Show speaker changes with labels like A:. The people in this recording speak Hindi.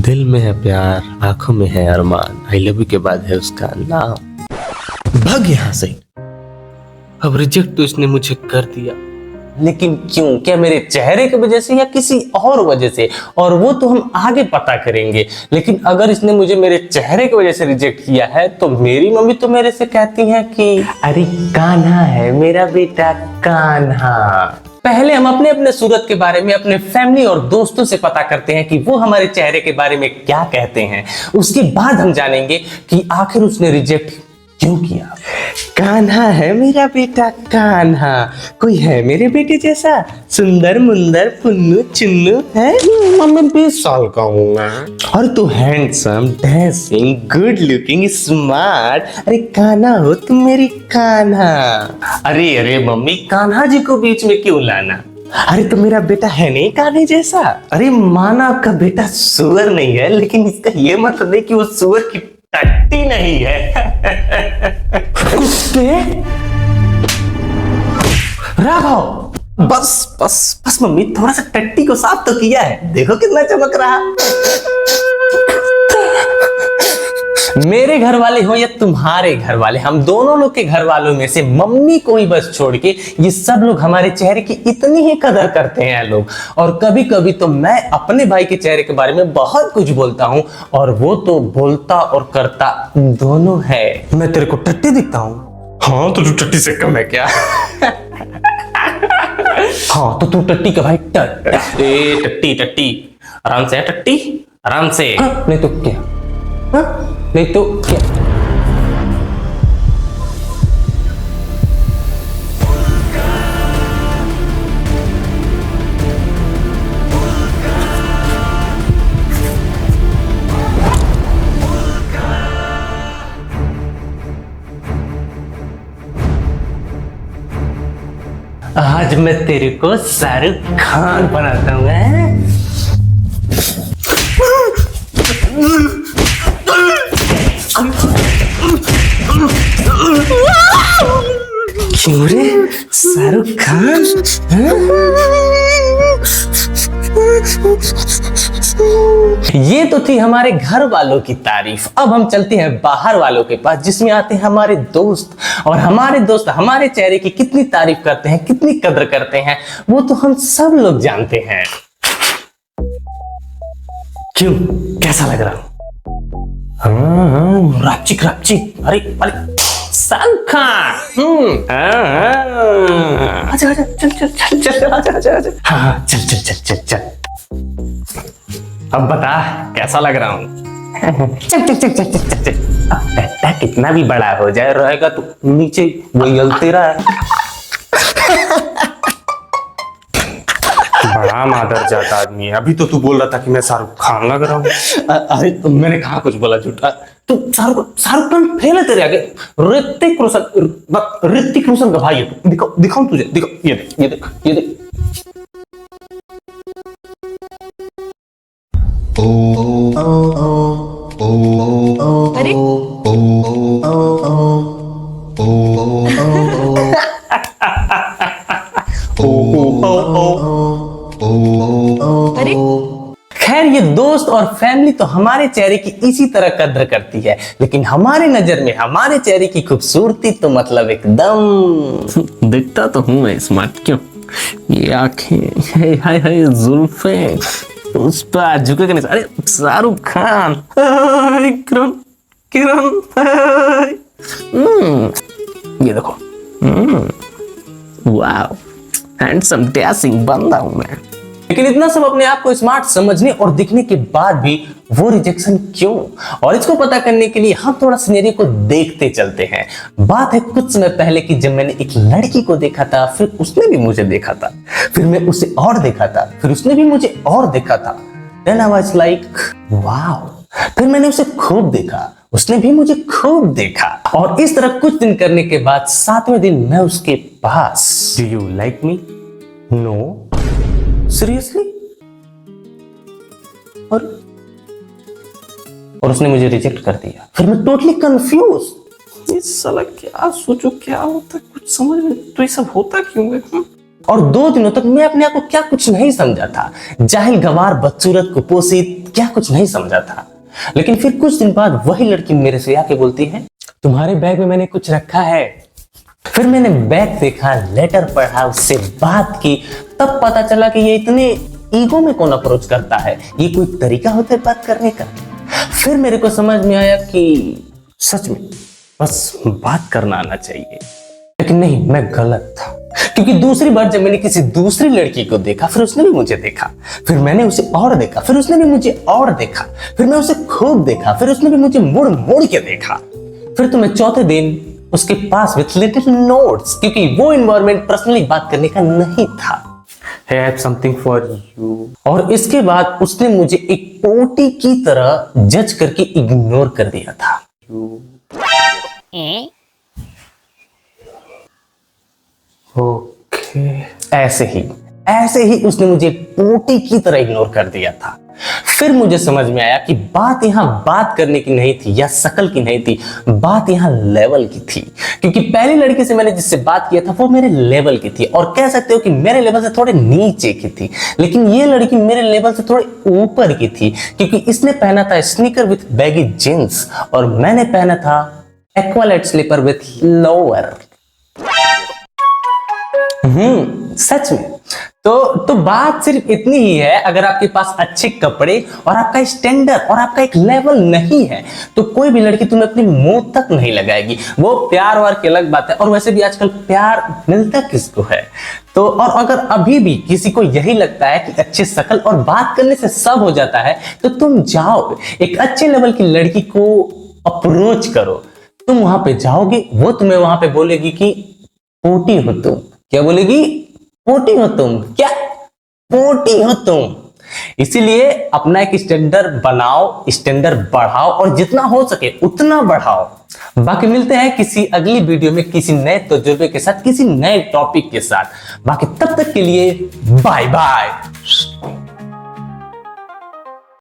A: दिल में है प्यार, आंखों में है अरमान, आई लव यू के बाद है उसका नाम। भाग यहाँ से। अब रिजेक्ट तो इसने मुझे कर दिया, लेकिन क्यों? क्या मेरे चेहरे की वजह से या किसी और वजह से? और वो तो हम आगे पता करेंगे। लेकिन अगर इसने मुझे मेरे चेहरे की वजह से रिजेक्ट किया है तो मेरी मम्मी तो मेरे से कहती है कि अरे कान्हा है मेरा बेटा, कान्हा। पहले हम अपने अपने सूरत के बारे में अपने फैमिली और दोस्तों से पता करते हैं कि वो हमारे चेहरे के बारे में क्या कहते हैं। उसके बाद हम जानेंगे कि आखिर उसने रिजेक्ट क्यों किया। कान्हा है मेरा बेटा, कान्हा। कोई है मेरे बेटे जैसा सुंदर मुंदर पुन्नू चुन्नू है? मैं 20 साल का हूँ मैं। और तू handsome, dashing, good looking, smart. अरे कान्हा हो तुम मेरी कान्हा। अरे अरे मम्मी, कान्हा जी को बीच में क्यों लाना? अरे तो मेरा बेटा है नहीं कान्हे जैसा? अरे माना आपका बेटा सुअर नहीं है, लेकिन इसका ये मतलब नहीं कि वो सुअर की टट्टी नहीं है। कुत्ते राघव, बस बस बस मम्मी, थोड़ा सा टट्टी को साफ तो किया है, देखो कितना चमक रहा। मेरे घर वाले हो या तुम्हारे घर वाले, हम दोनों लोग के घर वालों में से मम्मी को ही बस छोड़ के ये सब लोग हमारे चेहरे की इतनी ही कदर करते हैं लोग। और कभी कभी तो मैं अपने भाई के चेहरे के बारे में बहुत कुछ बोलता हूं और वो तो बोलता और करता दोनों है। मैं तेरे को टट्टी दिखता हूं? हाँ तो तू टट्टी से कम है क्या? हाँ तो तू टट्टी का भाई टट्टी टट्टी आराम से टट्टी, आराम से। नहीं तो क्या? नहीं तो क्या? आज मैं तेरे को शाहरुख खान बनाता हूँ। क्यों रे शाहरुख खान? ये तो थी हमारे घर वालों की तारीफ। अब हम चलते हैं बाहर वालों के पास, जिसमें आते हैं हमारे दोस्त। और हमारे दोस्त हमारे चेहरे की कितनी तारीफ करते हैं, कितनी कदर करते हैं, वो तो हम सब लोग जानते हैं। क्यों, कैसा लग रहा हूं? हाँ, रापचिक रापचिक। अरे अरे शाहरुख खान। आजा आजा, चल चल चल चल, आजा आजा आजा। हाँ चल चल चल चल चल। अब बता कैसा लग रहा हूँ? चल चल चल चल चल चल। अब बेटा कितना भी बड़ा हो जाए रहेगा तो नीचे वही गलती रहा है। बड़ा मादरजात आदमी है। अभी तो तू बोल रहा था कि मैं शाहरुख खान लग रहा हूँ। अरे तो मैंने कहा कुछ बोला झूठा? तू शाहरुख खान फेल है तेरे आगे। ऋतिक रोशन का भाई है तू। दिखाऊं तुझे? दिखा, ये देख ये देख ये देख।
B: अरे अरे
A: खैर, ये दोस्त और फैमिली तो हमारे चेहरे की इसी तरह कद्र करती है, लेकिन हमारे नजर में हमारे चेहरे की खूबसूरती तो मतलब एकदम दिखता तो हूं मैं स्मार्ट। क्यों? ये आंखें, हाय हाय जुल्फें, उस पर झुके के नहीं। अरे शाहरुख खान, किरण किरण, ये देखो, वाह, हैंडसम डैशिंग बंदा हूं मैं। लेकिन इतना सब अपने आप को स्मार्ट समझने और दिखने के बाद भी वो रिजेक्शन क्यों? और इसको पता करने के लिए हम थोड़ा सिनेरियो को देखते चलते हैं। बात है कुछ समय पहले की, जब मैंने एक लड़की को देखा था, फिर उसने भी मुझे देखा था, फिर मैं उसे और देखा था, फिर उसने भी मुझे और देखा था। Then I was like, wow। फिर मैंने उसे खूब देखा, उसने भी मुझे खूब देखा। और इस तरह कुछ दिन करने के बाद 7वें दिन मैं उसके पास, Do you like me? No। Seriously? और उसने मुझे रिजेक्ट कर दिया। फिर मैं टोटली कंफ्यूज। ये साला क्या सोचो, क्या होता, कुछ समझ में तो ये सब होता क्यों है? और 2 दिनों तक मैं अपने आप को क्या कुछ नहीं समझा था। जाहिल गवार बदसूरत कुपोषित क्या कुछ नहीं समझा था। लेकिन फिर कुछ दिन बाद वही लड़की मेरे से आके बोलती है, तुम्हारे बैग में मैंने कुछ रखा है। फिर मैंने बैग देखा, लेटर पढ़ा, उससे बात की, तब पता चला कि ये इतने ईगो में कौन अप्रोच करता है, ये कोई तरीका होता है बात करने का। फिर मेरे को समझ में आया कि सच में बस बात करना आना चाहिए। लेकिन नहीं, मैं गलत था, क्योंकि दूसरी बार जब मैंने किसी दूसरी लड़की को देखा, फिर उसने भी मुझे देखा, फिर मैंने उसे और देखा, फिर उसने भी मुझे और देखा, फिर मैं उसे खूब देखा, फिर उसने भी मुझे मुड़ मुड़ के देखा। फिर तो मैं चौथे दिन उसके पास विथ लिटिल नोट्स, क्योंकि वो एनवायरनमेंट पर्सनली बात करने का नहीं था। I have something for you। और इसके बाद उसने मुझे एक पोटी की तरह जज करके इग्नोर कर दिया था। ओके, ऐसे ही उसने मुझे पोटी की तरह इग्नोर कर दिया था। फिर मुझे समझ में आया कि बात यहां बात करने की नहीं थी या शक्ल की नहीं थी, बात यहां लेवल की थी। क्योंकि पहली लड़की से मैंने जिससे बात किया था वो मेरे लेवल की थी, और कह सकते हो कि मेरे लेवल से थोड़े नीचे की थी। लेकिन ये लड़की मेरे लेवल से थोड़े ऊपर की थी, क्योंकि इसने पहना था स्नीकर विथ बैगी जींस और मैंने पहना था एक्वालाइट स्लीपर विथ लोअर। सच में। तो बात सिर्फ इतनी ही है, अगर आपके पास अच्छे कपड़े और आपका स्टैंडर्ड और आपका एक लेवल नहीं है तो कोई भी लड़की तुम्हें अपनी मुंह तक नहीं लगाएगी। वो प्यार वार की अलग बात है, और वैसे भी आजकल प्यार मिलता किसको है। तो और अगर अभी भी किसी को यही लगता है कि अच्छी शक्ल और बात करने से सब हो जाता है, तो तुम जाओ एक अच्छे लेवल की लड़की को अप्रोच करो। तुम वहां पे जाओगे, वो तुम्हें वहां पे बोलेगी कि पोटी हो तुम। क्या बोलेगी? पोटी हो तुम। क्या पोटी हो तुम? इसीलिए अपना एक स्टैंडर्ड बनाओ, स्टैंडर्ड बढ़ाओ, और जितना हो सके उतना बढ़ाओ। बाकी मिलते हैं किसी अगली वीडियो में किसी नए तजुर्बे के साथ, किसी नए टॉपिक के साथ। बाकी तब तक के लिए बाय बाय।